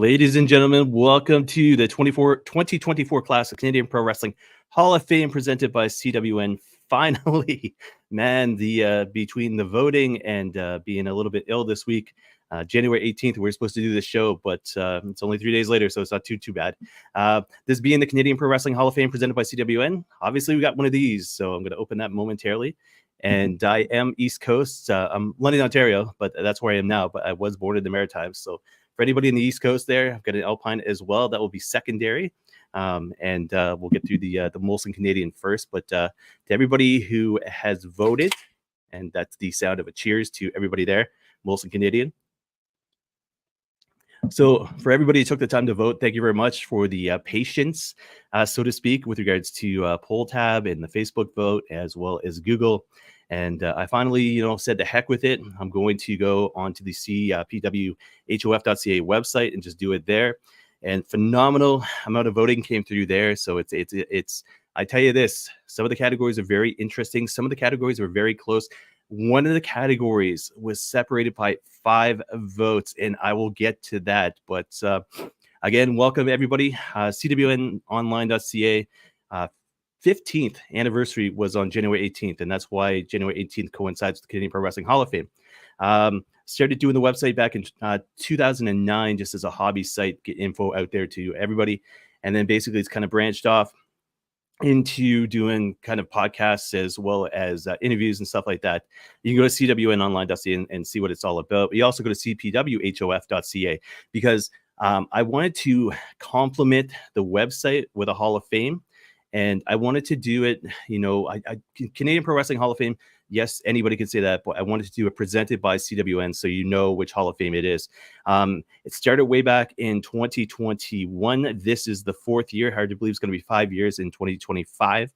Ladies and gentlemen, welcome to the 2024 class of Canadian Pro Wrestling Hall of Fame presented by CWN. Finally, man, the between the voting and being a little bit ill this week, January 18th, we're supposed to do this show, but it's only 3 days later, so it's not too bad. This being the Canadian Pro Wrestling Hall of Fame presented by CWN, obviously we got one of these, so I'm going to open that momentarily. And I am East Coast. I'm London, Ontario, but that's where I am now, but I was born in the Maritimes, so for anybody in the East Coast there, I've got an Alpine as well. That will be secondary. And we'll get through the Molson Canadian first. But to everybody who has voted, and that's the sound of a cheers to everybody there, Molson Canadian. So for everybody who took the time to vote, thank you very much for the patience, so to speak, with regards to poll tab and the Facebook vote, as well as Google. And I finally, said the heck with it. I'm going to go onto the CPWHOF.ca website and just do it there. And phenomenal amount of voting came through there. So it's. I tell you this, some of the categories are very interesting. Some of the categories are very close. One of the categories was separated by 5 votes, and I will get to that. But again, welcome everybody. CWNonline.ca. 15th anniversary was on January 18th, and that's why January 18th coincides with the Canadian Pro Wrestling Hall of Fame. Started doing the website back in 2009 just as a hobby site, get info out there to everybody, and then basically it's kind of branched off into doing kind of podcasts as well as interviews and stuff like that. You can go to CWNonline.ca and see what it's all about. But you also go to CPWHOF.ca because I wanted to complement the website with a Hall of Fame. And I wanted to do it, Canadian Pro Wrestling Hall of Fame. Yes, anybody can say that, but I wanted to do it presented by CWN so you know which Hall of Fame it is. It started way back in 2021. This is the 4th year. Hard to believe it's going to be 5 years in 2025.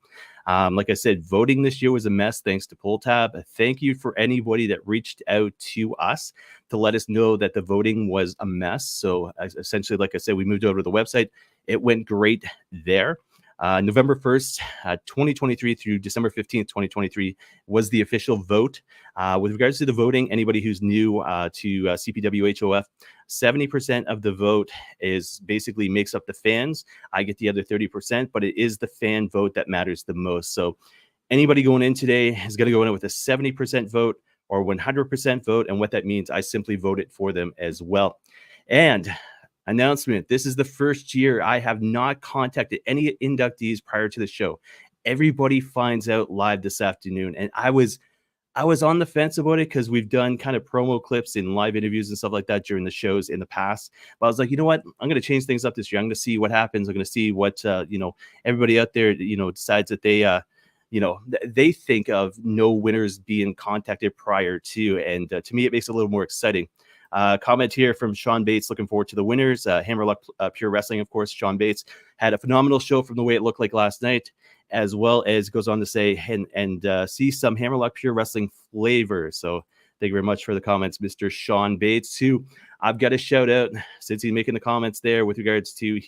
Like I said, voting this year was a mess thanks to Poll Tab. Thank you for anybody that reached out to us to let us know that the voting was a mess. So essentially, like I said, we moved over to the website. It went great there. November 1st, 2023 through December 15th, 2023 was the official vote. With regards to the voting, anybody who's new to CPWHOF, 70% of the vote is basically makes up the fans. I get the other 30%, but it is the fan vote that matters the most. So anybody going in today is going to go in with a 70% vote or 100% vote. And what that means, I simply voted for them as well. And announcement, this is the first year I have not contacted any inductees prior to the show. Everybody finds out live this afternoon, and I was on the fence about it because we've done kind of promo clips and live interviews and stuff like that during the shows in the past. But I was like, you know what, I'm going to change things up this year. I'm going to see what happens. I'm going to see what everybody out there decides that they they think of no winners being contacted prior to, and to me it makes it a little more exciting. Comment here from Sean Bates. Looking forward to the winners. Hammerlock Pure Wrestling, of course. Sean Bates had a phenomenal show from the way it looked like last night, as well as goes on to say and see some Hammerlock Pure Wrestling flavor. So thank you very much for the comments, Mr. Sean Bates, who I've got a shout out since he's making the comments there with regards to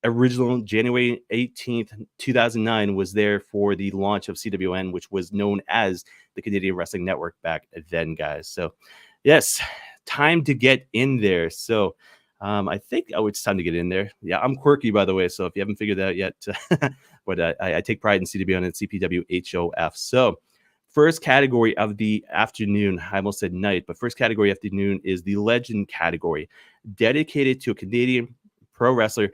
original January 18th, 2009 was there for the launch of CWN, which was known as the Canadian Wrestling Network back then, guys. So yes, time to get in there. So I think it's time to get in there. Yeah, I'm quirky, by the way, so if you haven't figured that out yet, but I take pride in CWN and CPWHOF. So first category of the afternoon, I almost said night, but first category afternoon is the legend category, dedicated to a Canadian pro wrestler.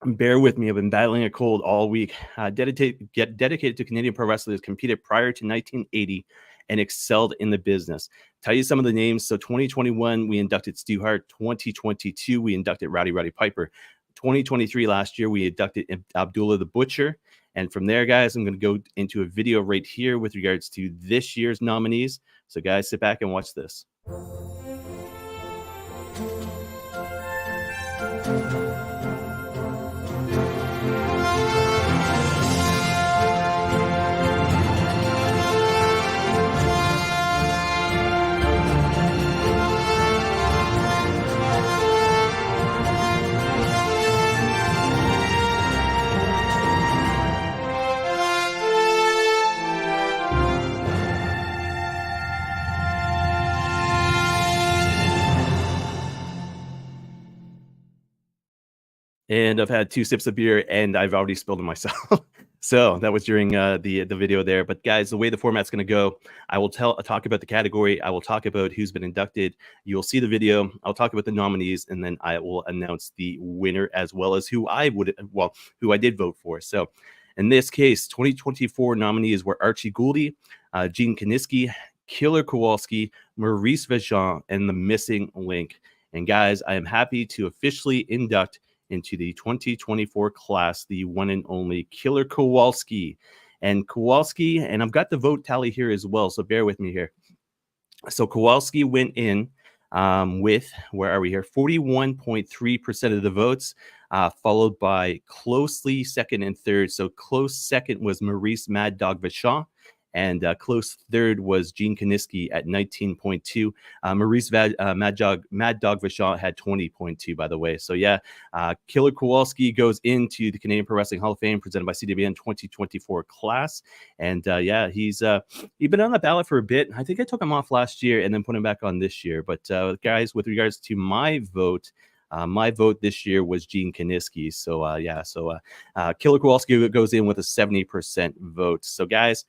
Bear with me, I've been battling a cold all week. Dedicated to Canadian pro wrestlers competed prior to 1980 and excelled in the business. Tell you some of the names. So 2021, we inducted Stu Hart. 2022, we inducted Rowdy Piper. 2023, last year, we inducted Abdullah the Butcher. And from there, guys, I'm going to go into a video right here with regards to this year's nominees. So guys, sit back and watch this. And I've had 2 sips of beer, and I've already spilled it myself. So that was during the video there. But guys, the way the format's going to go, I will talk about the category. I will talk about who's been inducted. You'll see the video. I'll talk about the nominees, and then I will announce the winner as well as who I did vote for. So in this case, 2024 nominees were Archie Gouldy, Gene Kiniski, Killer Kowalski, Maurice Vachon, and the missing link. And guys, I am happy to officially induct into the 2024 class the one and only Killer Kowalski. And Kowalski, and I've got the vote tally here as well, so bear with me here. So Kowalski went in with, where are we here, 41.3% of the votes, followed by closely second and third. So close second was Maurice Mad Dog Vachon, and close third was Gene Kiniski at 19.2. Maurice Mad Dog Vachon had 20.2, by the way. So yeah, Killer Kowalski goes into the Canadian Pro Wrestling Hall of Fame presented by CWN 2024 class. And yeah, he's been on the ballot for a bit. I think I took him off last year and then put him back on this year. But guys, with regards to my vote this year was Gene Kiniski. So yeah, so Killer Kowalski goes in with a 70% vote. So guys,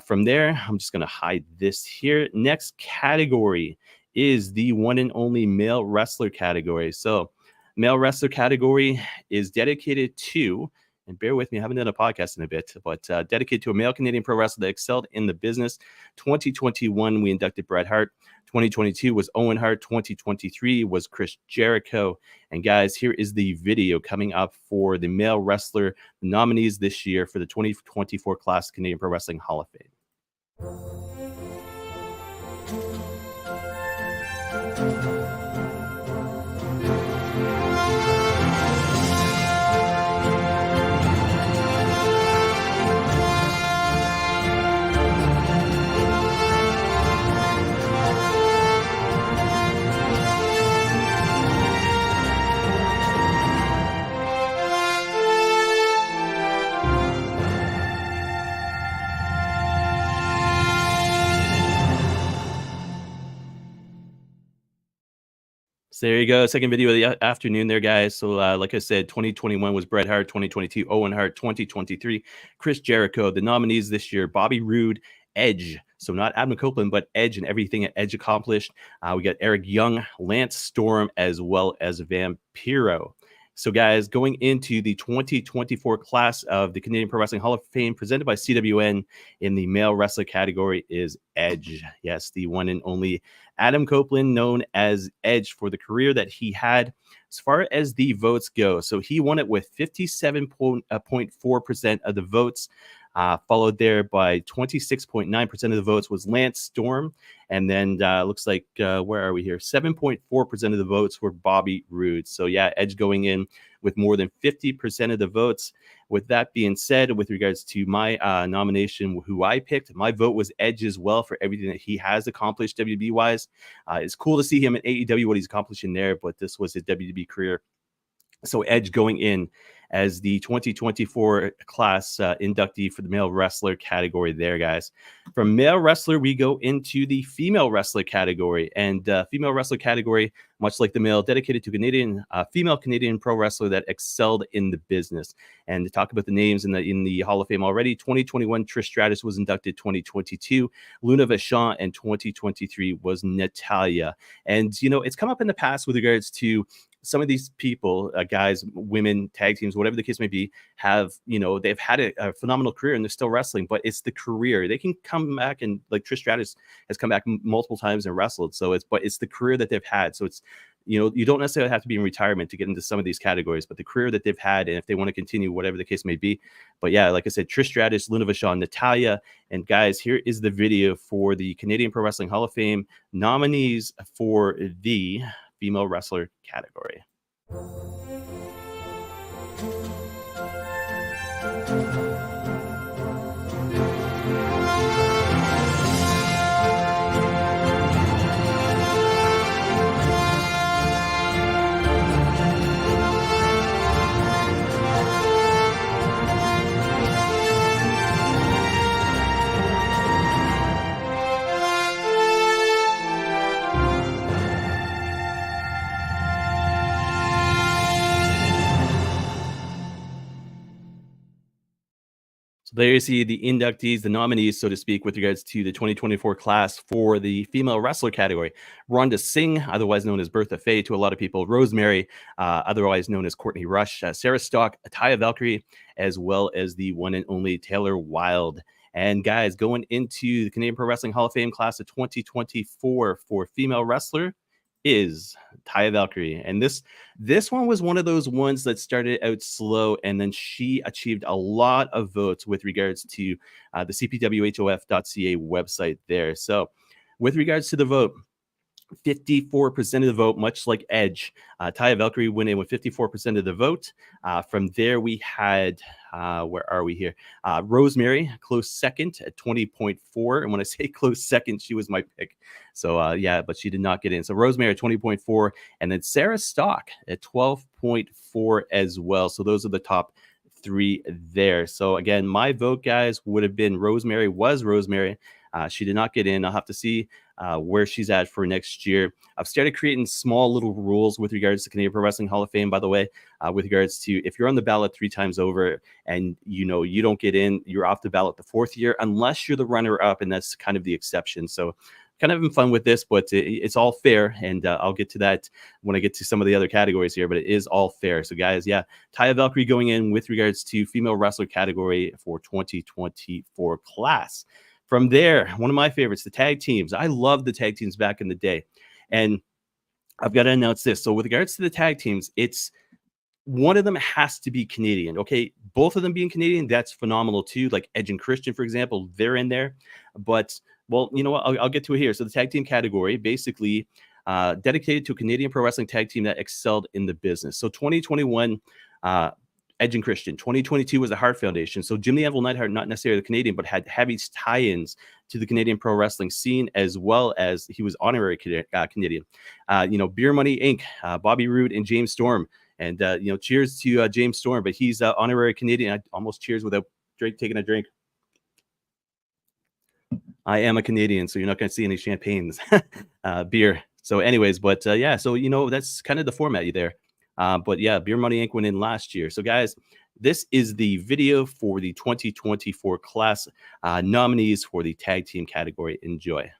from there, I'm just going to hide this here. Next category is the one and only male wrestler category. So male wrestler category is dedicated to, and bear with me, I haven't done a podcast in a bit, but dedicated to a male Canadian pro wrestler that excelled in the business. 2021, we inducted Bret Hart. 2022 was Owen Hart. 2023 was Chris Jericho. And guys, here is the video coming up for the male wrestler nominees this year for the 2024 class Canadian Pro Wrestling Hall of Fame. So there you go. Second video of the afternoon there, guys. So like I said, 2021 was Bret Hart, 2022 Owen Hart, 2023 Chris Jericho. The nominees this year, Bobby Roode, Edge. So not Adam Copeland, but Edge and everything that Edge accomplished. We got Eric Young, Lance Storm, as well as Vampiro. So guys, going into the 2024 class of the Canadian Pro Wrestling Hall of Fame presented by CWN in the male wrestler category is Edge. Yes, the one and only Adam Copeland, known as Edge for the career that he had. As far as the votes go, so he won it with 57.4% of the votes. Followed there by 26.9% of the votes was Lance Storm. And then looks like, where are we here? 7.4% of the votes were Bobby Roode. So yeah, Edge going in with more than 50% of the votes. With that being said, with regards to my nomination, who I picked, my vote was Edge as well for everything that he has accomplished WWE-wise. It's cool to see him in AEW, what he's accomplishing there, but this was his WWE career. So Edge going in as the 2024 class inductee for the male wrestler category there, guys. From male wrestler, we go into the female wrestler category. And female wrestler category, much like the male, dedicated to female Canadian pro wrestler that excelled in the business. And to talk about the names in the Hall of Fame already, 2021, Trish Stratus was inducted. 2022, Luna Vachon, and 2023 was Natalia. And, you know, it's come up in the past with regards to some of these people, guys, women, tag teams, whatever the case may be, have, you know, they've had a phenomenal career and they're still wrestling, but it's the career. They can come back, and like Trish Stratus has come back multiple times and wrestled. So it's the career that they've had. So it's, you know, you don't necessarily have to be in retirement to get into some of these categories, but the career that they've had, and if they want to continue, whatever the case may be. But yeah, like I said, Trish Stratus, Luna Vachon, Natalia. And guys, here is the video for the Canadian Pro Wrestling Hall of Fame nominees for the female wrestler category. There you see the inductees, the nominees, so to speak, with regards to the 2024 class for the female wrestler category. Rhonda Singh, otherwise known as Bertha Faye to a lot of people. Rosemary, otherwise known as Courtney Rush. Sarah Stock, Taya Valkyrie, as well as the one and only Taylor Wilde. And guys, going into the Canadian Pro Wrestling Hall of Fame class of 2024 for female wrestler is Taya Valkyrie. And this one was one of those ones that started out slow, and then she achieved a lot of votes with regards to the cpwhof.ca website there. So with regards to the vote, 54% of the vote, much like Edge. Taya Valkyrie went in with 54% of the vote. From there, we had, where are we here? Rosemary, close second at 20.4. And when I say close second, she was my pick. So, yeah, but she did not get in. So, Rosemary at 20.4. And then Sarah Stock at 12.4 as well. So, those are the top three there. So, again, my vote, guys, would have been Rosemary. She did not get in. I'll have to see where she's at for next year. I've started creating small little rules with regards to Canadian Pro Wrestling Hall of Fame, by the way, with regards to if you're on the ballot 3 times over and you don't get in, you're off the ballot the 4th year, unless you're the runner up, and that's kind of the exception. So kind of having fun with this, but it's all fair, and I'll get to that when I get to some of the other categories here, but it is all fair. So guys, yeah, Taya Valkyrie going in with regards to female wrestler category for 2024 class. From there, one of my favorites, the tag teams. I loved the tag teams back in the day. And I've got to announce this. So with regards to the tag teams, it's one of them has to be Canadian. Okay, both of them being Canadian, that's phenomenal too. Like Edge and Christian, for example, they're in there. But, well, you know what? I'll get to it here. So the tag team category, basically dedicated to a Canadian pro wrestling tag team that excelled in the business. So 2021, Edge and Christian. 2022 was the Hart Foundation. So Jim the Anvil Neidhart, not necessarily the Canadian, but had heavy tie-ins to the Canadian pro wrestling scene, as well as he was honorary Canadian. Beer Money Inc., Bobby Roode and James Storm. And, cheers to James Storm, but he's honorary Canadian. I almost cheers without taking a drink. I am a Canadian, so you're not going to see any champagnes, beer. So anyways, but yeah, so, that's kind of the format there. But yeah, Beer Money Inc. went in last year. So guys, this is the video for the 2024 class nominees for the tag team category. Enjoy.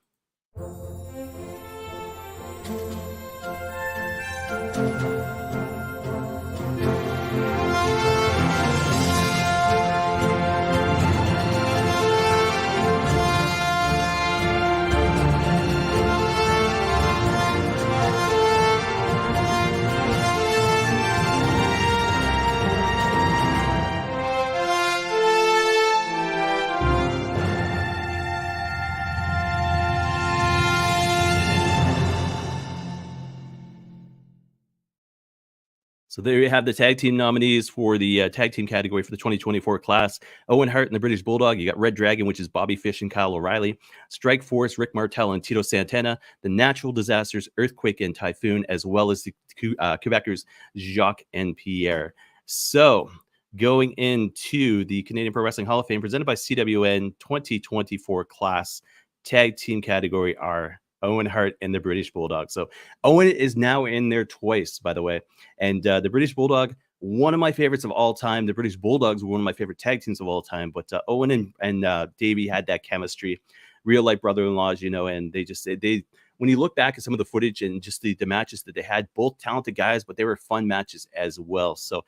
So there you have the tag team nominees for the tag team category for the 2024 class. Owen Hart and the British Bulldog. You got Red Dragon, which is Bobby Fish and Kyle O'Reilly. Strike Force, Rick Martel and Tito Santana. The Natural Disasters, Earthquake and Typhoon, as well as the Quebecers, Jacques and Pierre. So going into the Canadian Pro Wrestling Hall of Fame presented by CWN 2024 class tag team category are Owen Hart and the British Bulldog. So Owen is now in there twice, by the way. And the British Bulldog, one of my favorites of all time. The British Bulldogs were one of my favorite tag teams of all time. But Owen and Davey had that chemistry, real life brother-in-laws, and they when you look back at some of the footage and just the matches that they had, both talented guys, but they were fun matches as well. So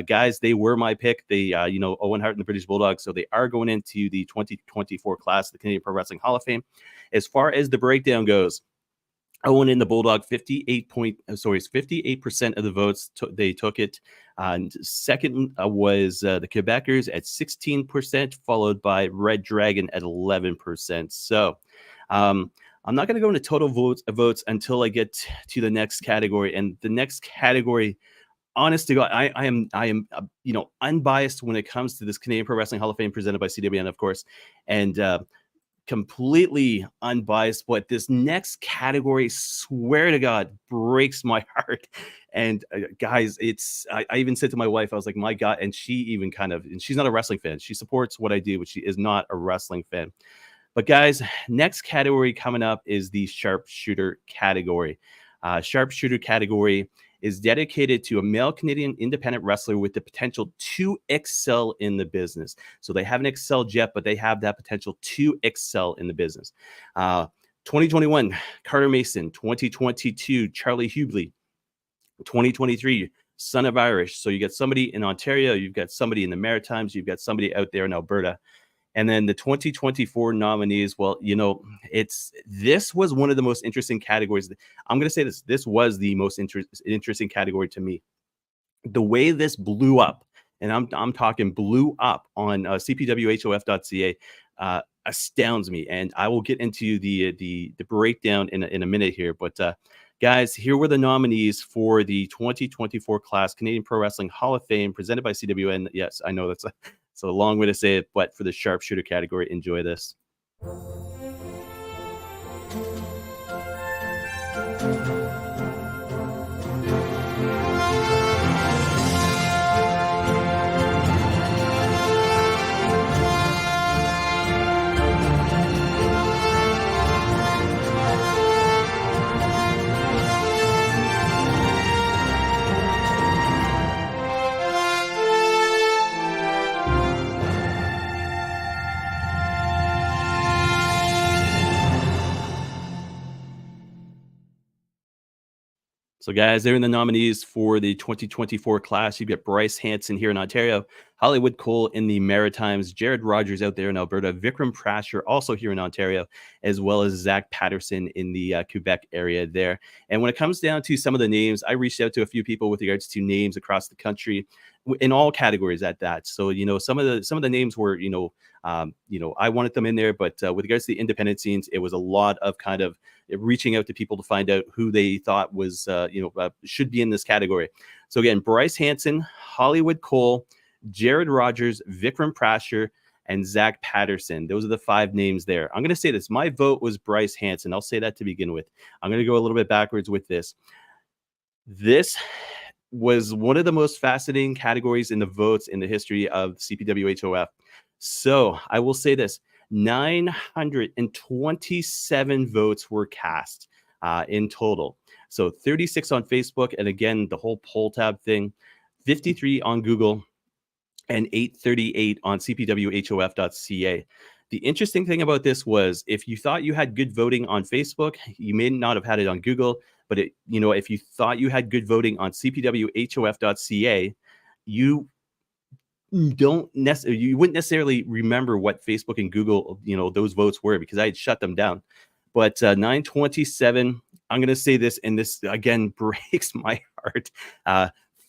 guys, they were my pick. They, Owen Hart and the British Bulldogs. So they are going into the 2024 class of the Canadian Pro Wrestling Hall of Fame. As far as the breakdown goes, Owen and the Bulldog, 58% of the votes, they took it. Second was the Quebecers at 16%, followed by Red Dragon at 11%. So I'm not going to go into total votes until I get to the next category. And the next category, honest to God, I am unbiased when it comes to this Canadian Pro Wrestling Hall of Fame presented by CWN, of course, and completely unbiased. But this next category, swear to God, breaks my heart. And guys, I even said to my wife, I was like, my God, and she even and she's not a wrestling fan. She supports what I do, but she is not a wrestling fan. But guys, next category coming up is the Sharpshooter category. Sharpshooter category is dedicated to a male Canadian independent wrestler with the potential to excel in the business. So they haven't excelled yet, but they have that potential to excel in the business. 2021, Carter Mason. 2022, Charlie Hubley. 2023, Son of Irish. So you got somebody in Ontario, you've got somebody in the Maritimes, you've got somebody out there in Alberta. And then the 2024 nominees, well, this was one of the most interesting categories. I'm going to say this was the most interesting category to me. The way this blew up, and I'm talking blew up on cpwhof.ca, astounds me. And I will get into the breakdown in a minute here. But guys, here were the nominees for the 2024 class Canadian Pro Wrestling Hall of Fame presented by CWN. Yes, I know that's a long way to say it, but for the Sharpshooter category, enjoy this. So, guys, they're in the nominees for the 2024 class. You've got Bryce Hanson here in Ontario, Hollywood Cole in the Maritimes, Jared Rogers out there in Alberta, Vikram Prasher also here in Ontario, as well as Zach Patterson in the Quebec area there. And when it comes down to some of the names, I reached out to a few people with regards to names across the country in all categories at that. So, some of the names were, I wanted them in there, but with regards to the independent scenes, it was a lot of kind of reaching out to people to find out who they thought was, should be in this category. So again, Bryce Hanson, Hollywood Cole, Jared Rogers, Vikram Prasher, and Zach Patterson. Those are the 5 names there. I'm going to say this. My vote was Bryce Hanson. I'll say that to begin with. I'm going to go a little bit backwards with this. This was one of the most fascinating categories in the votes in the history of CPWHOF. So I will say this. 927 votes were cast in total. So 36 on Facebook, and again, the whole poll tab thing, 53 on Google, and 838 on cpwhof.ca. The interesting thing about this was if you thought you had good voting on Facebook, you may not have had it on Google, but if you thought you had good voting on cpwhof.ca, you wouldn't necessarily remember what Facebook and Google, those votes were, because I had shut them down. But 927, I'm going to say this, and this again breaks my heart.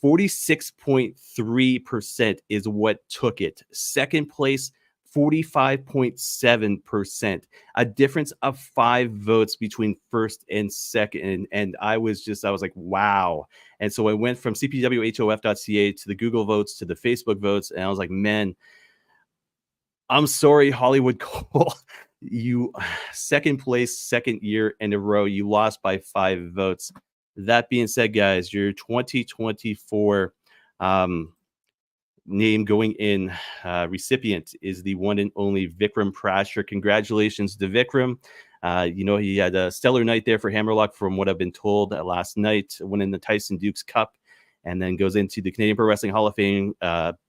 46.3% is what took it. Second place, 45.7%, a difference of 5 votes between first and second. And I was like, wow. And so I went from cpwhof.ca to the Google votes to the Facebook votes. And I was like, man, I'm sorry, Hollywood Cole. You second place, second year in a row, you lost by 5 votes. That being said, guys, your 2024 name going in recipient is the one and only Vikram Prasher. Congratulations to Vikram. He had a stellar night there for Hammerlock, from what I've been told, last night, winning the Tyson Dukes Cup, and then goes into the Canadian Pro Wrestling Hall of Fame,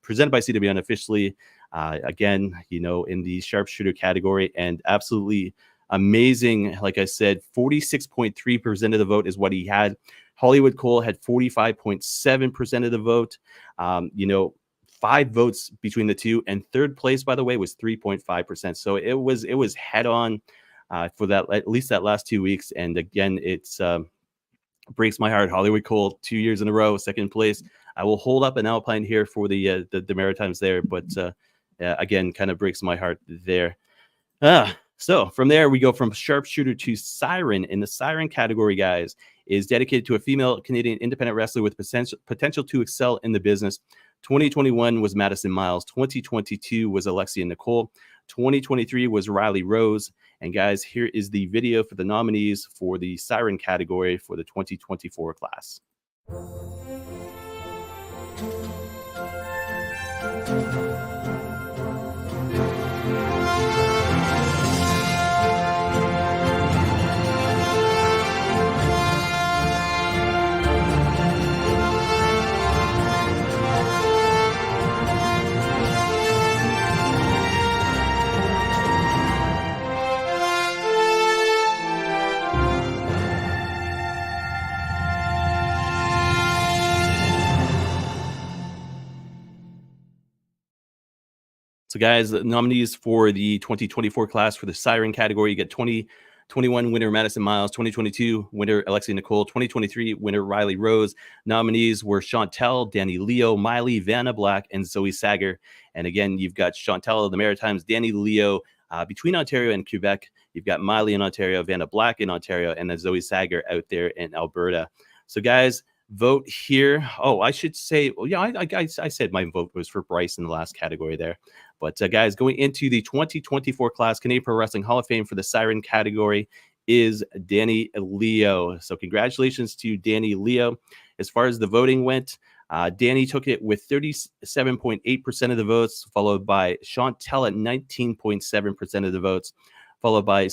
presented by CWN officially, again, in the Sharpshooter category, and absolutely amazing. Like I said, 46.3% of the vote is what he had. Hollywood Cole had 45.7% of the vote. 5 votes between the two, and third place, by the way, was 3.5%. So it was head on for that, at least that last 2 weeks. And again, it's breaks my heart. Hollywood Cole, 2 years in a row, second place. I will hold up an Alpine here for the Maritimes there, but again, kind of breaks my heart there. So from there, we go from Sharpshooter to Siren. In the Siren category, guys, is dedicated to a female Canadian independent wrestler with potential to excel in the business. 2021 was Madison Miles. 2022 was Alexia Nicole. 2023 was Riley Rose. And guys, here is the video for the nominees for the Siren category for the 2024 class. So, guys, the nominees for the 2024 class for the Siren category, you get 2021 winner Madison Miles, 2022 winner Alexia Nicole, 2023 winner Riley Rose. Nominees were Chantel, Danny Leo, Miley, Vanna Black, and Zoe Sager. And again, you've got Chantel of the Maritimes, Danny Leo between Ontario and Quebec. You've got Miley in Ontario, Vanna Black in Ontario, and then Zoe Sager out there in Alberta. So, guys, vote here. Oh, I should say, well, yeah, I said my vote was for Bryce in the last category there. But guys, going into the 2024 class, Canadian Pro Wrestling Hall of Fame for the Siren category is Danny Leo. So congratulations to Danny Leo. As far as the voting went, Danny took it with 37.8% of the votes, followed by Chantel at 19.7% of the votes, followed by,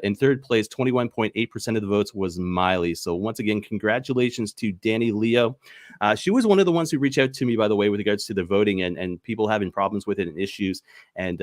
in third place, 21.8% of the votes was Miley. So once again, congratulations to Danny Leo. She was one of the ones who reached out to me, by the way, with regards to the voting and people having problems with it and issues. And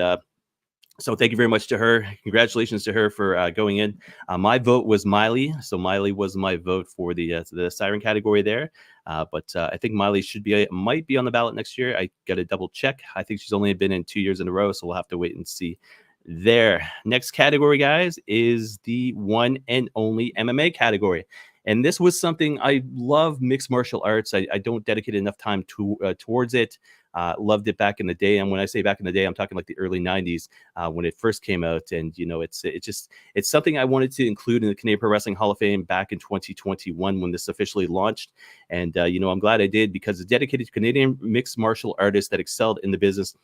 so thank you very much to her. Congratulations to her for going in. My vote was Miley. So Miley was my vote for the Siren category there. But I think Miley might be on the ballot next year. I got to double check. I think she's only been in 2 years in a row, so we'll have to wait and see there. Next category, guys, is the one and only MMA category. And this was something I love mixed martial arts. I don't dedicate enough time towards it. Loved it back in the day. And when I say back in the day, I'm talking like the early 90s when it first came out. And, you know, it's something I wanted to include in the Canadian Pro Wrestling Hall of Fame back in 2021 when this officially launched. And, you know, I'm glad I did because it's dedicated to Canadian mixed martial artists that excelled in the business.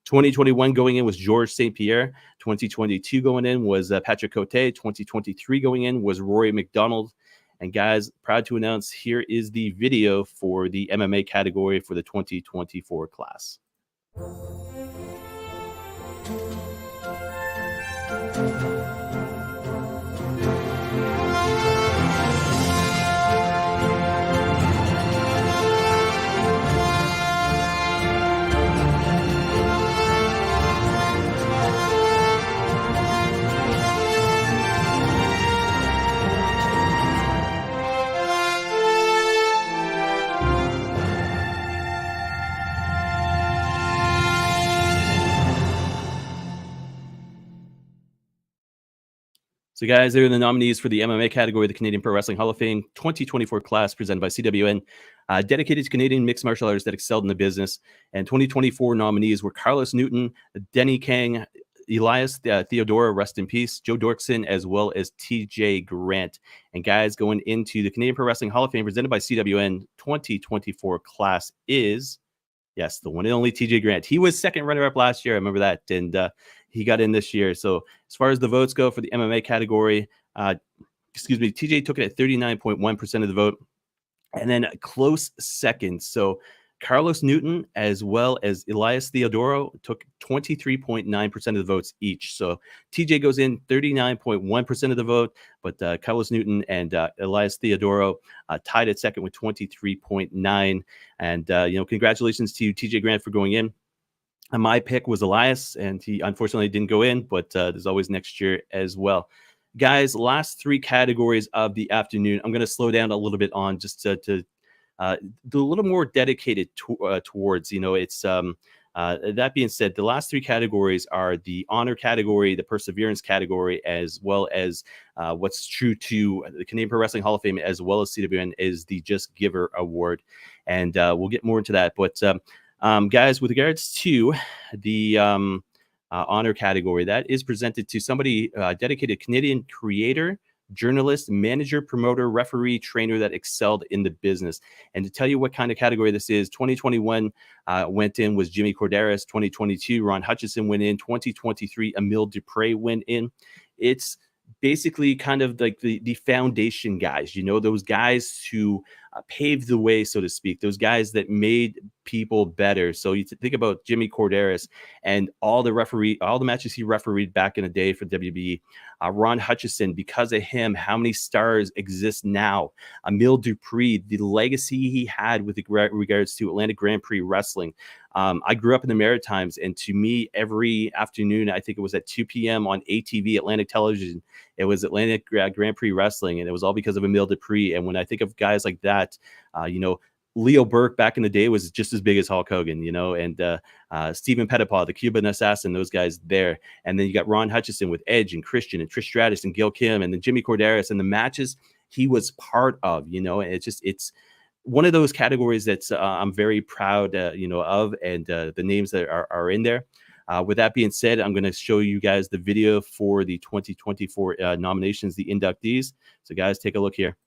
2021 going in was Georges St. Pierre. 2022 going in was Patrick Cote. 2023 going in was Rory McDonald. And guys, proud to announce here is the video for the MMA category for the 2024 class. So, guys, they're the nominees for the MMA category of the Canadian Pro Wrestling Hall of Fame 2024 class presented by CWN, dedicated to Canadian mixed martial artists that excelled in the business. And 2024 nominees were Carlos Newton, Denny Kang, Elias Theodora, rest in peace, Joe Dorkson, as well as TJ Grant. And guys, going into the Canadian Pro Wrestling Hall of Fame presented by CWN 2024 class is, yes, the one and only TJ Grant. He was second runner-up last year. I remember that. And he got in this year. So as far as the votes go for the MMA category, TJ took it at 39.1% of the vote. And then a close second. So Carlos Newton as well as Elias Theodoro took 23.9% of the votes each. So TJ goes in 39.1% of the vote, but Carlos Newton and Elias Theodoro tied at second with 23.9%. And, you know, congratulations to TJ Grant for going in. And my pick was Elias, and he unfortunately didn't go in, but there's always next year as well. Guys, last three categories of the afternoon. I'm going to slow down a little bit on just to do a little more dedicated towards, you know, it's that being said, the last three categories are the honor category, the perseverance category, as well as what's true to the Canadian Pro Wrestling Hall of Fame, as well as CWN, is the Just Giv'er Award. And we'll get more into that. But guys, with regards to the honor category, that is presented to somebody dedicated Canadian creator, journalist, manager, promoter, referee, trainer that excelled in the business. And to tell you what kind of category this is, 2021 went in was Jimmy Corderas. 2022, Ron Hutchison went in. 2023, Emile Dupre went in. It's basically kind of like the foundation guys, you know, those guys who paved the way, so to speak, those guys that made people better. So you think about Jimmy Corderas and all the matches he refereed back in the day for WBE. Ron Hutchison, because of him, how many stars exist now? Emile Dupree, the legacy he had with regards to Atlantic Grand Prix wrestling. I grew up in the Maritimes, and to me, every afternoon, I think it was at 2 p.m. on ATV, Atlantic Television, it was Atlantic Grand Prix wrestling, and it was all because of Emile Dupree. And when I think of guys like that, you know, Leo Burke back in the day was just as big as Hulk Hogan, and Stephen Pettipaw, the Cuban assassin, those guys there. And then you got Ron Hutchison with Edge and Christian and Trish Stratus and Gil Kim and then Jimmy Corderas and the matches he was part of, and it's one of those categories that's I'm very proud, of, and the names that are in there. With that being said, I'm going to show you guys the video for the 2024 nominations, the inductees. So guys, take a look here.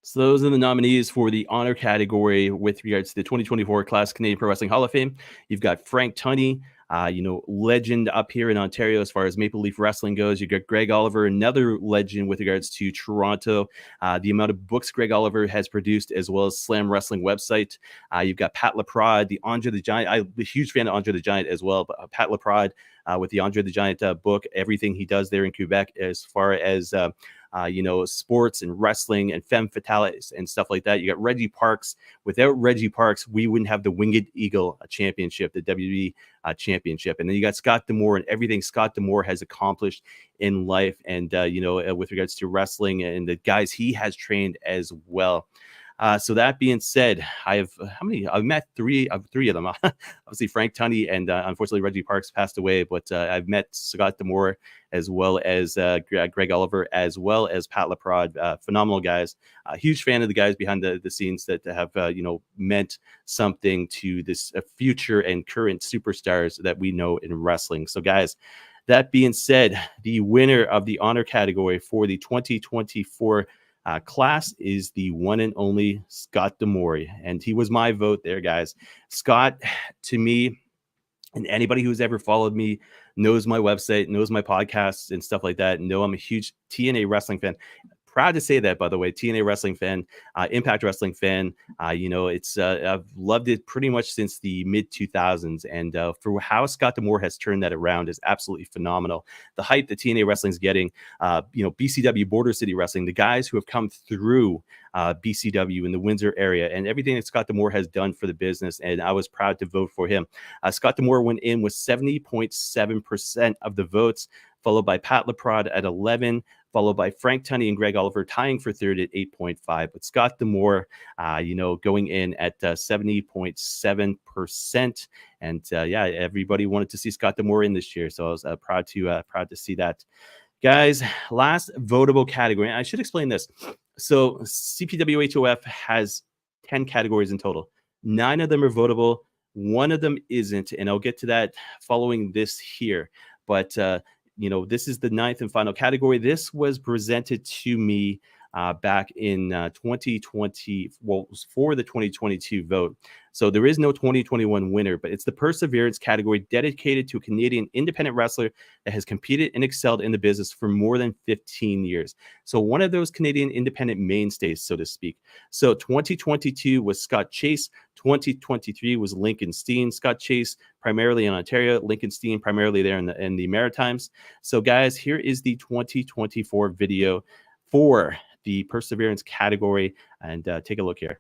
So those are the nominees for the honor category with regards to the 2024 Class Canadian Pro Wrestling Hall of Fame. You've got Frank Tunney, legend up here in Ontario as far as Maple Leaf Wrestling goes. You got Greg Oliver, another legend with regards to Toronto. The amount of books Greg Oliver has produced, as well as Slam Wrestling website. You've got Pat LaPrade, the Andre the Giant. I'm a huge fan of Andre the Giant as well, but Pat LaPrade with the Andre the Giant book, everything he does there in Quebec as far as sports and wrestling and femme fatales and stuff like that. You got Reggie Parks. Without Reggie Parks, we wouldn't have the Winged Eagle championship, the WWE championship. And then you got Scott D'Amore and everything Scott D'Amore has accomplished in life. And, with regards to wrestling and the guys he has trained as well. So that being said, I've met three of them. Obviously, Frank Tunney and unfortunately Reggie Parks passed away, but I've met Scott D'Amore as well as Greg Oliver, as well as Pat LaPrade. Phenomenal guys. Huge fan of the guys behind the scenes that have meant something to this future and current superstars that we know in wrestling. So guys, that being said, the winner of the honor category for the 2024 class is the one and only Scott D'Amore, and he was my vote there, guys. Scott, to me, and anybody who's ever followed me knows my website, knows my podcasts and stuff like that, know I'm a huge TNA wrestling fan. Proud to say that, by the way, TNA wrestling fan, Impact Wrestling fan. It's I've loved it pretty much since the mid 2000s, and for how Scott D'Amore has turned that around is absolutely phenomenal. The hype that TNA wrestling is getting, BCW, Border City Wrestling, the guys who have come through BCW in the Windsor area, and everything that Scott D'Amore has done for the business, and I was proud to vote for him. Scott D'Amore went in with 70.7% of the votes, followed by Pat LaPrade at 11%, followed by Frank Tunney and Greg Oliver tying for third at 8.5%. But Scott D'Amore, going in at 70.7%. And everybody wanted to see Scott D'Amore in this year. So I was proud to see that. Guys, last votable category. I should explain this. So CPWHOF has 10 categories in total. 9 of them are votable. 1 of them isn't. And I'll get to that following this here. But this is the 9th and final category. This was presented to me back in 2020, for the 2022 vote. So there is no 2021 winner, but it's the Perseverance category dedicated to a Canadian independent wrestler that has competed and excelled in the business for more than 15 years. So one of those Canadian independent mainstays, so to speak. So 2022 was Scott Chase. 2023 was Lincoln Steen. Scott Chase primarily in Ontario, Lincoln Steen primarily there in the Maritimes. So guys, here is the 2024 video for the Perseverance category, and take a look here.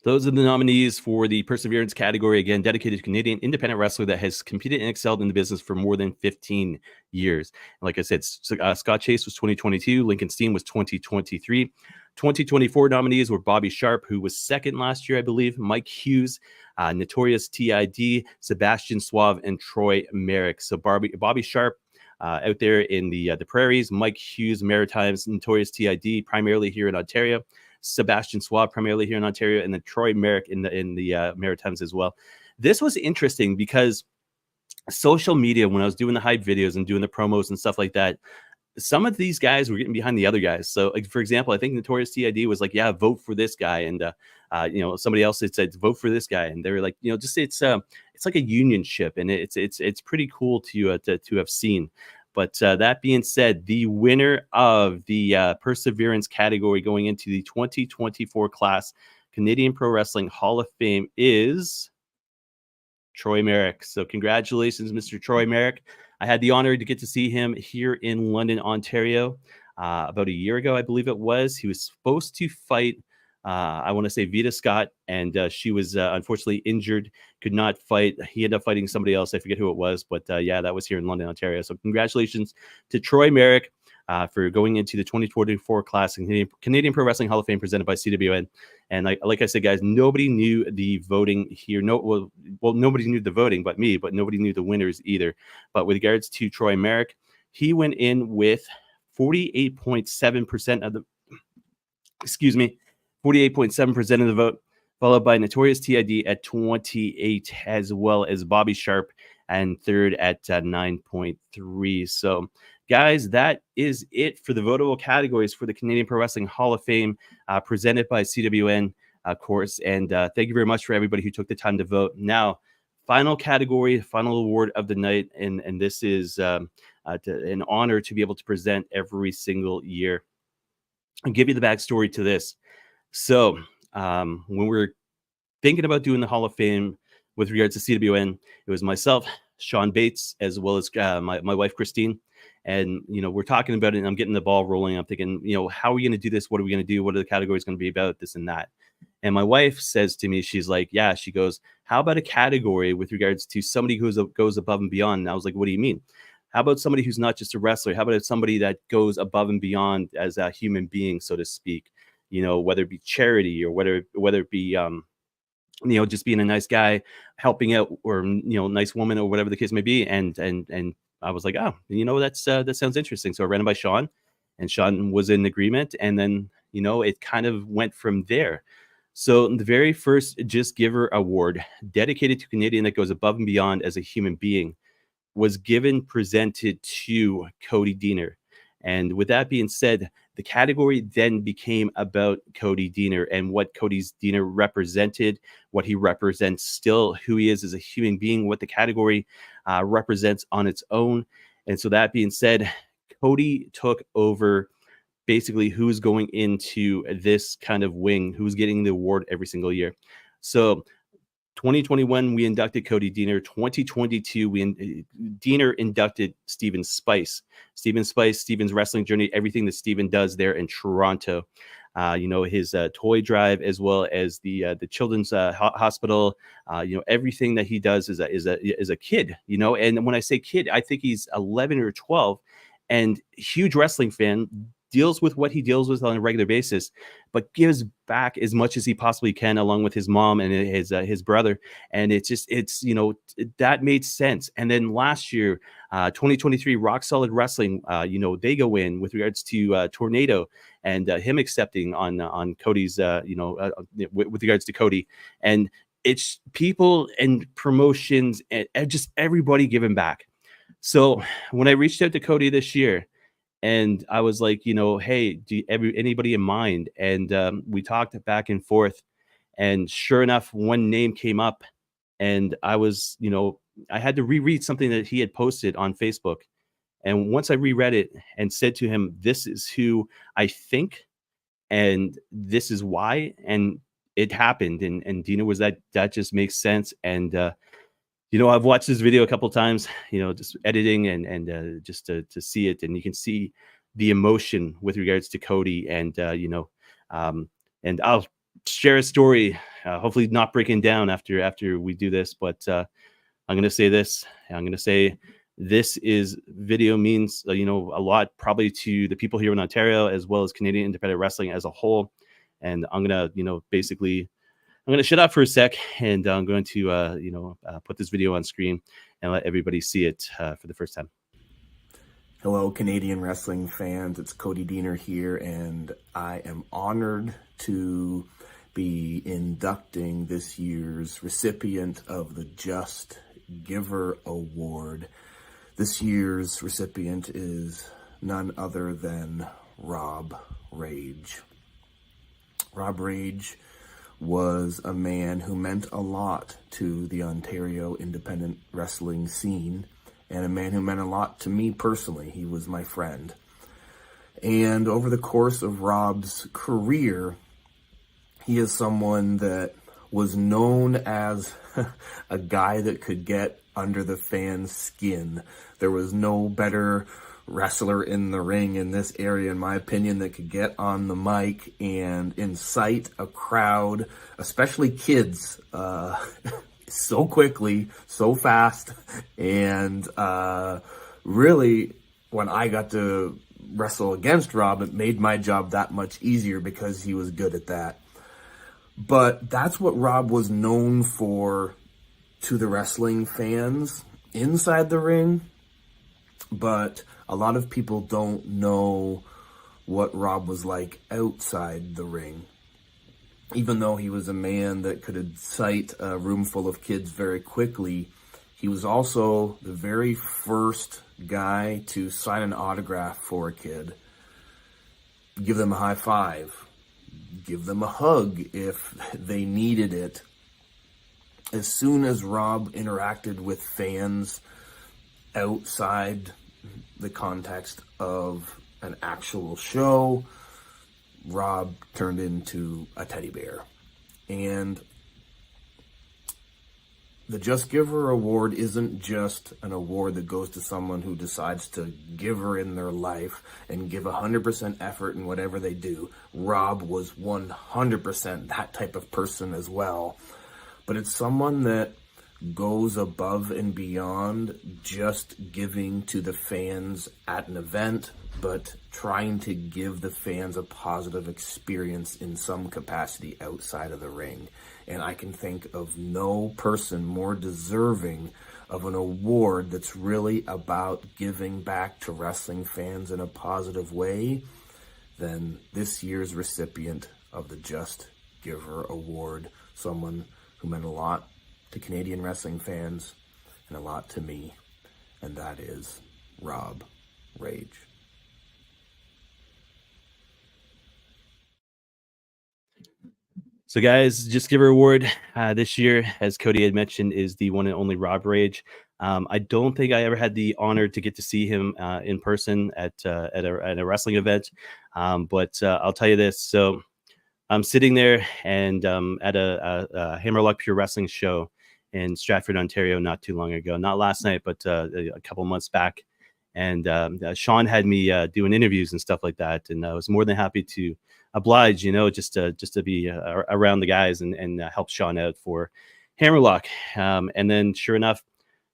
Those are the nominees for the Perseverance category. Again, dedicated Canadian independent wrestler that has competed and excelled in the business for more than 15 years. And like I said, Scott Chase was 2022. Lincoln Steen was 2023. 2024 nominees were Bobby Sharp, who was second last year, I believe, Mike Hughes, Notorious TID, Sebastian Suave, and Troy Merrick. So Bobby Sharp out there in the prairies, Mike Hughes, Maritimes, Notorious TID, primarily here in Ontario. Sebastian Suave primarily here in Ontario, and then Troy Merrick in the Maritimes as well. This was interesting because social media, when I was doing the hype videos and doing the promos and stuff like that, some of these guys were getting behind the other guys. So, like, for example, I think Notorious TID was like, "Yeah, vote for this guy," and somebody else had said, "Vote for this guy," and they were like, just it's like a unionship, and it's pretty cool to have seen. But that being said, the winner of the Perseverance category going into the 2024 class Canadian Pro Wrestling Hall of Fame is Troy Merrick. So congratulations, Mr. Troy Merrick. I had the honor to get to see him here in London, Ontario, about a year ago, I believe it was. He was supposed to fight, I want to say Vita Scott, and she was unfortunately injured, could not fight. He ended up fighting somebody else. I forget who it was, but yeah, that was here in London, Ontario. So congratulations to Troy Merrick for going into the 2024 class in Canadian Pro Wrestling Hall of Fame presented by CWN. And like I said, guys, nobody knew the voting here. Well, nobody knew the voting but me, but nobody knew the winners either. But with regards to Troy Merrick, he went in with 48.7% of the, 48.7% of the vote, followed by Notorious TID at 28, as well as Bobby Sharp and third at 9.3. So, guys, that is it for the votable categories for the Canadian Pro Wrestling Hall of Fame presented by CWN, of course. And thank you very much for everybody who took the time to vote. Now, final category, final award of the night, and this is an honor to be able to present every single year. I'll give you the backstory to this. So when we're thinking about doing the Hall of Fame with regards to CWN, it was myself, Sean Bates, as well as my wife, Christine. And, we're talking about it, and I'm getting the ball rolling. I'm thinking, how are we going to do this? What are we going to do? What are the categories going to be about? This and that. And my wife says to me, she's like, yeah, she goes, how about a category with regards to somebody who goes above and beyond? And I was like, what do you mean? How about somebody who's not just a wrestler? How about somebody that goes above and beyond as a human being, so to speak? Whether it be charity or whether it be, just being a nice guy, helping out, or, nice woman, or whatever the case may be. And I was like, oh, that sounds interesting. So I ran it by Sean, and Sean was in agreement. And then, it kind of went from there. So the very first Just Giv'er award, dedicated to Canadian that goes above and beyond as a human being, was presented to Cody Deaner. And with that being said, the category then became about Cody Deaner and what Cody Deaner represented, what he represents still, who he is as a human being, what the category represents on its own. And so that being said, Cody took over basically who's going into this kind of wing, who's getting the award every single year. So 2021, we inducted Cody Deaner. 2022, Deaner inducted Steven Spice. Steven's wrestling journey, everything that Steven does there in Toronto. His toy drive, as well as the children's hospital. Everything that he does is a kid. And when I say kid, I think he's 11 or 12, and huge wrestling fan. Deals with what he deals with on a regular basis, but gives back as much as he possibly can, along with his mom and his brother. And that made sense. And then last year, 2023, Rock Solid Wrestling, they go in with regards to Tornado and him accepting on Cody's, with regards to Cody. And it's people and promotions and just everybody giving back. So when I reached out to Cody this year, and I was like, hey, do anybody in mind? And we talked back and forth, and sure enough, one name came up, and I was, I had to reread something that he had posted on Facebook. And once I reread it and said to him, this is who I think, and this is why, and it happened. And Dina was that just makes sense. And I've watched this video a couple of times, just editing and just to see it. And you can see the emotion with regards to Cody. And, and share a story. Hopefully, not breaking down after we do this, but I'm going to say this. I'm going to say this is video means a lot probably to the people here in Ontario as well as Canadian independent wrestling as a whole. And I'm gonna basically I'm going to shut up for a sec, and I'm going to put this video on screen and let everybody see it for the first time. Hello, Canadian wrestling fans. It's Cody Diener here, and I am honored to be inducting this year's recipient of the Just Giv'er Award. This year's recipient is none other than Rob Rage. Rob Rage was a man who meant a lot to the Ontario independent wrestling scene, and a man who meant a lot to me personally. He was my friend. And over the course of Rob's career, he is someone that was known as a guy that could get under the fans' skin. There was no better wrestler in the ring in this area, in my opinion, that could get on the mic and incite a crowd, especially kids, so quickly, so fast. And really, when I got to wrestle against Rob, it made my job that much easier because he was good at that. But that's what Rob was known for to the wrestling fans inside the ring. But a lot of people don't know what Rob was like outside the ring. Even though he was a man that could incite a room full of kids very quickly, he was also the very first guy to sign an autograph for a kid, give them a high five, give them a hug if they needed it. As soon as Rob interacted with fans outside the context of an actual show, Rob turned into a teddy bear. And the Just Giv'er Award isn't just an award that goes to someone who decides to give her in their life and give 100% effort in whatever they do. Rob was 100% that type of person as well. But it's someone that goes above and beyond just giving to the fans at an event, but trying to give the fans a positive experience in some capacity outside of the ring. And I can think of no person more deserving of an award that's really about giving back to wrestling fans in a positive way than this year's recipient of the Just Giv'er Award, someone who meant a lot to Canadian wrestling fans and a lot to me, and that is Rob Rage. So guys, Just Giv'er Award this year, as Cody had mentioned, is the one and only Rob Rage. I don't think I ever had the honor to get to see him in person at a wrestling event, but I'll tell you this. So I'm sitting there and at a Hammerlock Pure Wrestling show in Stratford, Ontario, not too long ago. Not last night, but a couple months back. And Sean had me doing interviews and stuff like that, and I was more than happy to oblige, just to be around the guys and help Sean out for Hammerlock. And then, sure enough,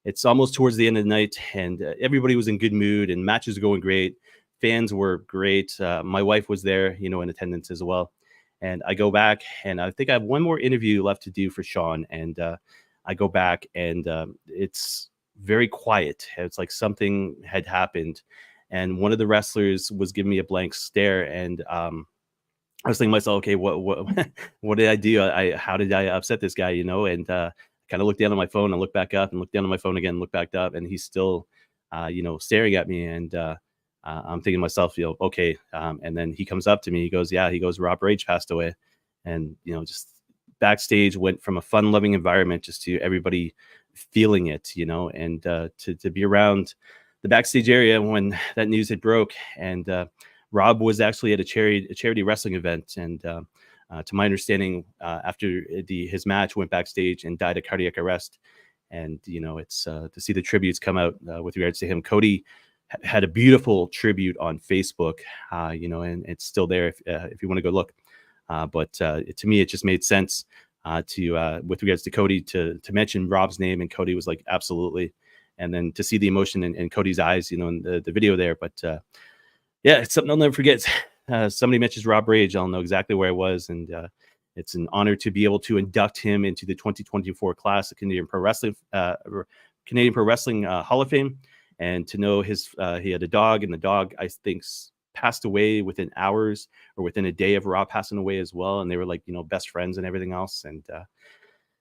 it's almost towards the end of the night, and everybody was in good mood, and matches were going great. Fans were great. My wife was there, in attendance as well. And I go back, and I think I have one more interview left to do for Sean, and I go back, and it's very quiet. It's like something had happened, and one of the wrestlers was giving me a blank stare, and I was thinking to myself, okay, what did I do? How did I upset this guy? And kind of looked down on my phone and looked back up, and looked down on my phone again, and looked back up, and he's still, staring at me, and I'm thinking to myself, okay. And then he comes up to me, he goes, Rob Rage passed away, and just backstage went from a fun-loving environment just to everybody feeling it, and to be around the backstage area when that news had broke. And Rob was actually at a charity wrestling event, and to my understanding, after his match, went backstage and died of cardiac arrest. And it's to see the tributes come out with regards to him. Cody had a beautiful tribute on Facebook, and it's still there if you want to go look. But to me, it just made sense to with regards to Cody to mention Rob's name, and Cody was like, absolutely. And then to see the emotion in Cody's eyes, in the video there. But yeah, it's something I'll never forget. Somebody mentions Rob Rage, I'll know exactly where I was, and it's an honor to be able to induct him into the 2024 class of Canadian Pro Wrestling Hall of Fame, and to know he had a dog, and the dog I think passed away within hours or within a day of Rob passing away as well, and they were like best friends and everything else. And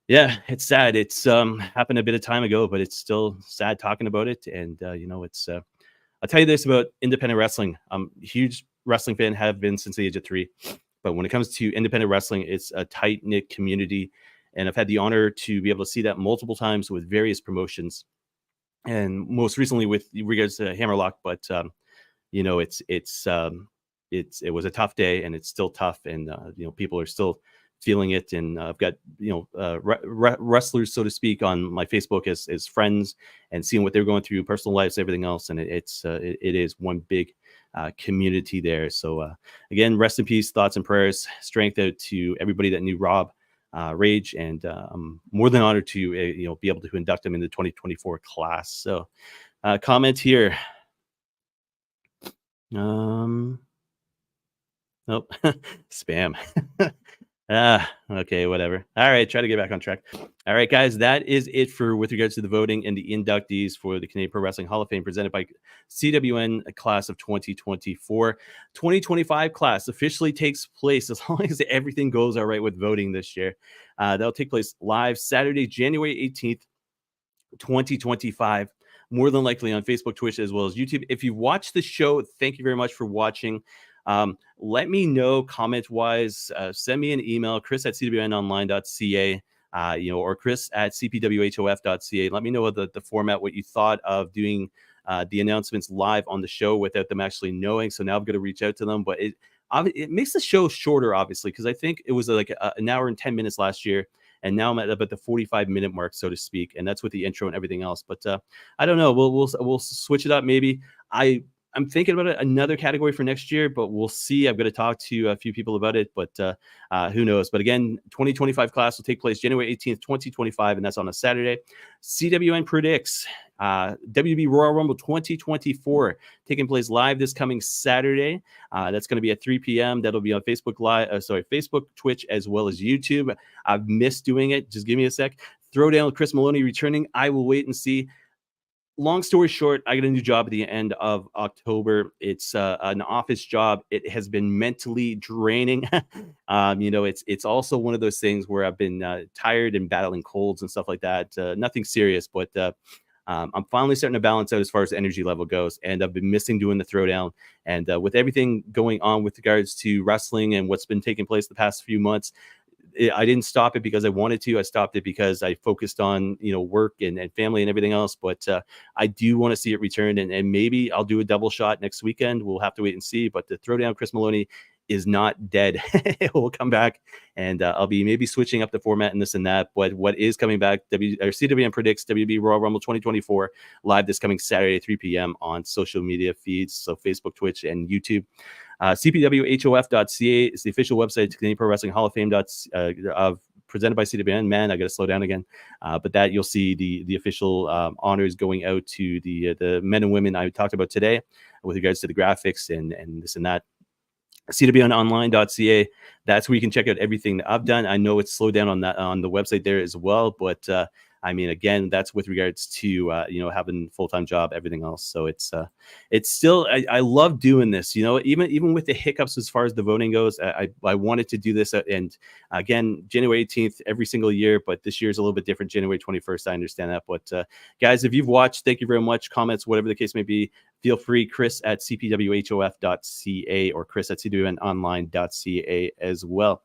yeah, it's sad. It's happened a bit of time ago, but it's still sad talking about it. And it's I'll tell you this about independent wrestling. I'm a huge wrestling fan, have been since the age of 3. But when it comes to independent wrestling, it's a tight-knit community. And I've had the honor to be able to see that multiple times with various promotions. And most recently with regards to Hammerlock. But, it was a tough day, and it's still tough. And, people are still feeling it. And I've got, wrestlers, so to speak, on my Facebook as friends, and seeing what they're going through, personal lives, everything else. And it is one big community there. So again, rest in peace, thoughts and prayers, strength out to everybody that knew Rob Rage. And I'm more than honored to be able to induct him in the 2024 class. So comment here. Nope. Spam. Okay, whatever. All right, try to get back on track. All right, guys, that is it with regards to the voting and the inductees for the Canadian Pro Wrestling Hall of Fame presented by CWN class of 2024. 2025 class officially takes place, as long as everything goes all right with voting this year. That'll take place live Saturday, January 18th, 2025. More than likely on Facebook, Twitch, as well as YouTube. If you've watched the show, thank you very much for watching. Let me know comment-wise. Send me an email, chris@cwnonline.ca, or chris@cpwhof.ca. Let me know the format, what you thought of doing the announcements live on the show without them actually knowing. So now I've got to reach out to them. But it makes the show shorter, obviously, because I think it was like an hour and 10 minutes last year. And now I'm at about the 45-minute mark, so to speak, and that's with the intro and everything else. But I don't know. We'll switch it up maybe. I'm thinking about another category for next year, but we'll see. I've got to talk to a few people about it, but who knows? But again, 2025 class will take place January 18th, 2025, and that's on a Saturday. CWN predicts WB Royal Rumble 2024 taking place live this coming Saturday. That's going to be at 3 p.m. That'll be on Facebook Facebook, Twitch, as well as YouTube. I've missed doing it. Just give me a sec. Throwdown with Chris Maloney returning. I will wait and see. Long story short, I got a new job at the end of October. It's an office job. It has been mentally draining. It's also one of those things where I've been tired and battling colds and stuff like that. Nothing serious, but I'm finally starting to balance out as far as energy level goes. And I've been missing doing the throwdown. And with everything going on with regards to wrestling and what's been taking place the past few months, I didn't stop it because I wanted to. I stopped it because I focused on, work and family and everything else. But I do want to see it return. And maybe I'll do a double shot next weekend. We'll have to wait and see. But the Throwdown Chris Maloney is not dead. It will come back. And I'll be maybe switching up the format and this and that. But what is coming back, CWN predicts WB Royal Rumble 2024 live this coming Saturday, 3 p.m. on social media feeds. So Facebook, Twitch, and YouTube. CPWHOF.ca is the official website to Canadian Pro Wrestling Hall of Fame. Presented by CWN. Man, I got to slow down again. But that you'll see the official honors going out to the men and women I talked about today with regards to the graphics and this and that. CWNonline.ca. That's where you can check out everything that I've done. I know it's slowed down on the website there as well, but again, that's with regards to having full-time job, everything else. So it's still I love doing this. Even with the hiccups as far as the voting goes, I wanted to do this. And again, January 18th every single year, but this year is a little bit different. January 21st, I understand that. But guys, if you've watched, thank you very much. Comments, whatever the case may be, feel free. Chris@cpwhof.ca or Chris@cwnonline.ca as well.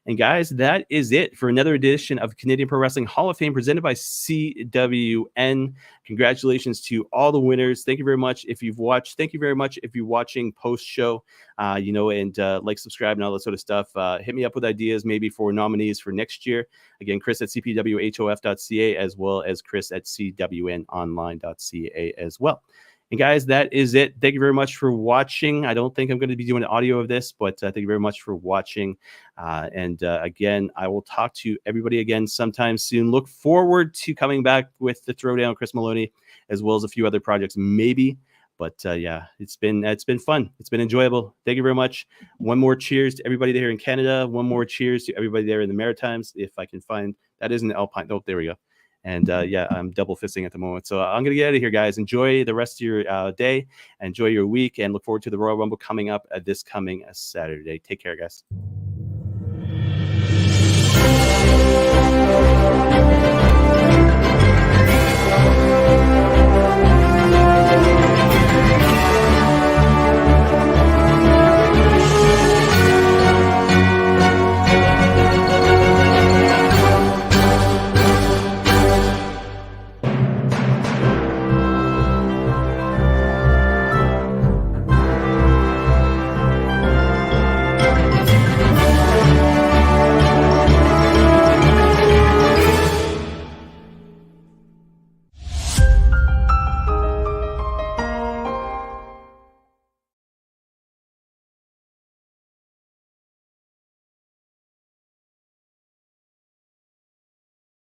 And guys, that is it for another edition of Canadian Pro Wrestling Hall of Fame presented by CWN. Congratulations to all the winners. Thank you very much if you've watched. Thank you very much if you're watching post-show, and like, subscribe, and all that sort of stuff. Hit me up with ideas maybe for nominees for next year. Again, Chris@cpwhof.ca as well as Chris@cwnonline.ca as well. And guys, that is it. Thank you very much for watching. I don't think I'm going to be doing audio of this, but thank you very much for watching. Again, I will talk to everybody again sometime soon. Look forward to coming back with the Throwdown, Chris Maloney, as well as a few other projects, maybe. But yeah, it's been fun. It's been enjoyable. Thank you very much. One more cheers to everybody there in Canada. One more cheers to everybody there in the Maritimes. If I can find, that isn't Alpine. Oh, there we go. And yeah, I'm double fisting at the moment. So I'm going to get out of here, guys. Enjoy the rest of your day. Enjoy your week, and look forward to the Royal Rumble coming up this coming Saturday. Take care, guys.